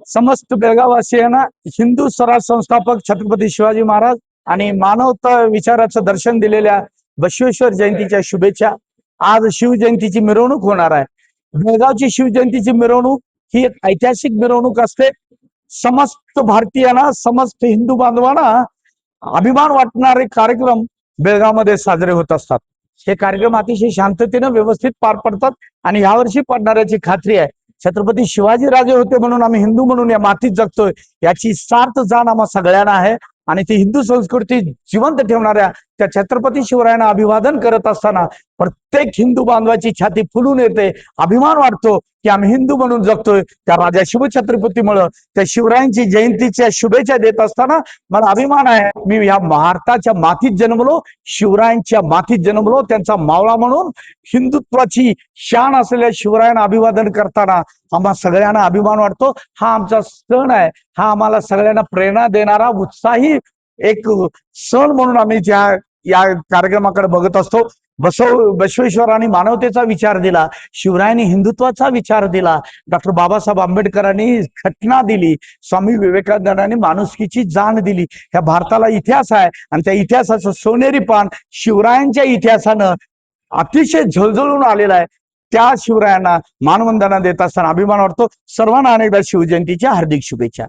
समस्त बेळगाववासियांना हिंदू स्वराज संस्थापक छत्रपती शिवाजी महाराज आणि मानवता विचाराचं दर्शन दिलेल्या बसवेश्वर जयंतीच्या शुभेच्छा। आज शिवजयंतीची मिरवणूक होणार आहे। बेळगावची शिवजयंतीची मिरवणूक ही एक ऐतिहासिक मिरवणूक असते। समस्त भारतीयांना, समस्त हिंदू बांधवांना अभिमान वाटणारे कार्यक्रम बेळगावमध्ये साजरे होत असतात। हे कार्यक्रम अतिशय शांततेने व्यवस्थित पार पडतात आणि यावर्षी पडणाऱ्याची खात्री आहे। छत्रपती शिवाजी राजे होते म्हणून आम्ही हिंदू म्हणून या मातीत जगतोय याची सार्थ जाण आम्हा सगळ्यांना आहे आणि ती हिंदू संस्कृती जिवंत ठेवणाऱ्या त्या छत्रपती शिवरायांना अभिवादन करत असताना प्रत्येक हिंदू बांधवाची छाती फुलून येते, अभिमान वाटतो की आम्ही हिंदू म्हणून जगतोय। त्या राजा शिवछत्रपतीमुळे त्या शिवरायांची जयंतीच्या शुभेच्छा देत असताना मला अभिमान आहे, मी या भारताच्या मातीत जन्मलो, शिवरायांच्या मातीत जन्मलो, त्यांचा मावळा म्हणून हिंदुत्वाची शान असलेल्या शिवरायांना अभिवादन करताना आम्हा सगळ्यांना अभिमान वाटतो। हा आमचा सण आहे, हा आम्हाला सगळ्यांना प्रेरणा देणारा उत्साही एक सण म्हणून आम्ही या कार्यक्रमाकडे बघत असतो। बसवेश्वरांनी मानवतेचा विचार दिला, शिवरायांनी हिंदुत्वाचा विचार दिला, डॉक्टर बाबासाहेब आंबेडकरांनी घटना दिली, स्वामी विवेकानंदांनी माणुसकीची जाण दिली। ह्या भारताला इतिहास आहे आणि त्या इतिहासाचं सोनेरी पान शिवरायांच्या इतिहासानं अतिशय झळझळून आलेला आहे। त्या शिवरायांना मानवंदना देत असताना अभिमान वाटतो। सर्वांना अनेकदा शिवजयंतीच्या हार्दिक शुभेच्छा।